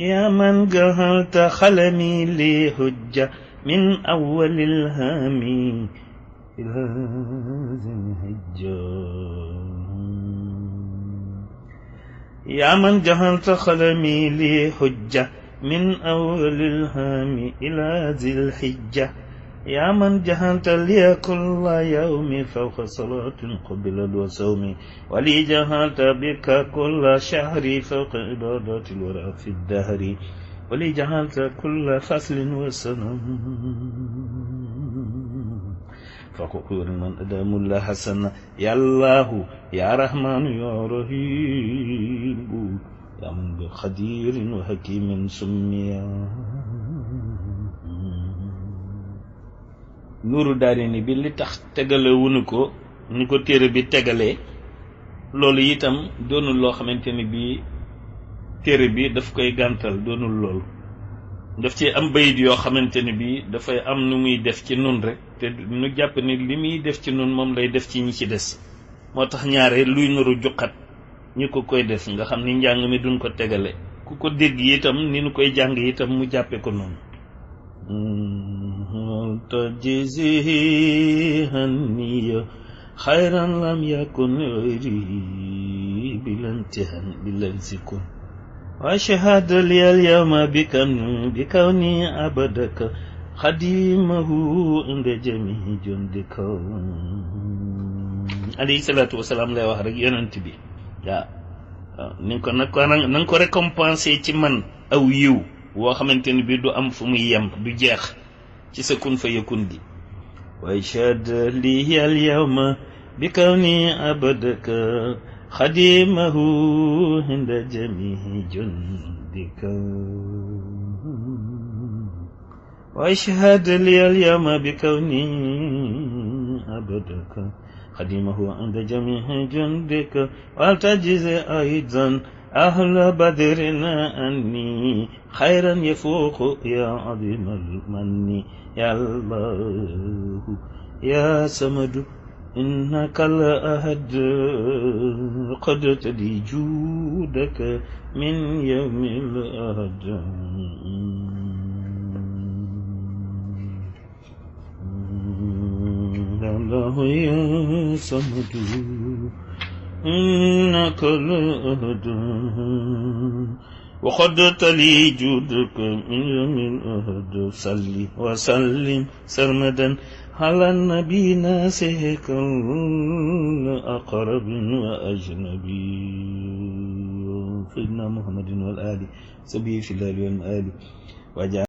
يا من جهلت خلمي لي حجة من أول الهام إلى ذي الحجة. يا من جهلت خلمي لي حجة من أول الهام إلى ذي الحجة. يا من جهلت لي كل يوم فوق صلاة قبل وصوم. ولي جهلت بك كل شهر فوق عبادات الورى في الدهر. ولي جهلت كل فصل وسنة فوق كل من أدام الله حسنا. يا الله يا رحمن يا رحيم يا من بخدير وحكيم سميا. nuuru daari ni bi li tax tegale wunu ko ni ko téere bi tegalee loolu itam doonul loo xamante ni bi téere bi daf koy gàntal, doonul loolu. daf ci am bayit yoo xamante ni bi dafay am nu muy def ci nun rek te nu jàpp ni li muy def ci nun moom lay def ci ñi ci des. moo tax ñaare luy nuru juqat ñi ko koy def nga xam ni njàng mi duñ ko tegale, ku ko dégg itam ni nu koy jàng itam mu jàppe ko noonu. تجزيه هنية خيرا لم يكن غيره بلا انتهاء بلا انسكون. وأشهد لي اليوم بكوني عبدك خديمه عند جميع جندك. عليه الصلاة والسلام lay wax rek yonent bi waaw ni ko nag na ko récompenser ci man aw yiw woo xamante ni bi du am fu muy yem, du jeex ci sa kun fa yakun gi. واشهد لي اليوم بكوني عبدك خديمه عند جميع جندك. واشهد لي اليوم بكوني عبدك خديمه عند جميع جندك. والتجز أيضا أهل بدر أني خيرا يفوق يا عظيم المن. يا الله يا سمد إنك الأحد قد تدي جودك من يوم الأحد. يا الله يا سمد إنك الأحد وخدت لي جودك من يوم الأحد. صلي وسلم سرمدا على النبي ناسك الأقرب وأجنبي سيدنا محمد والآل سبي في الليل والمآل.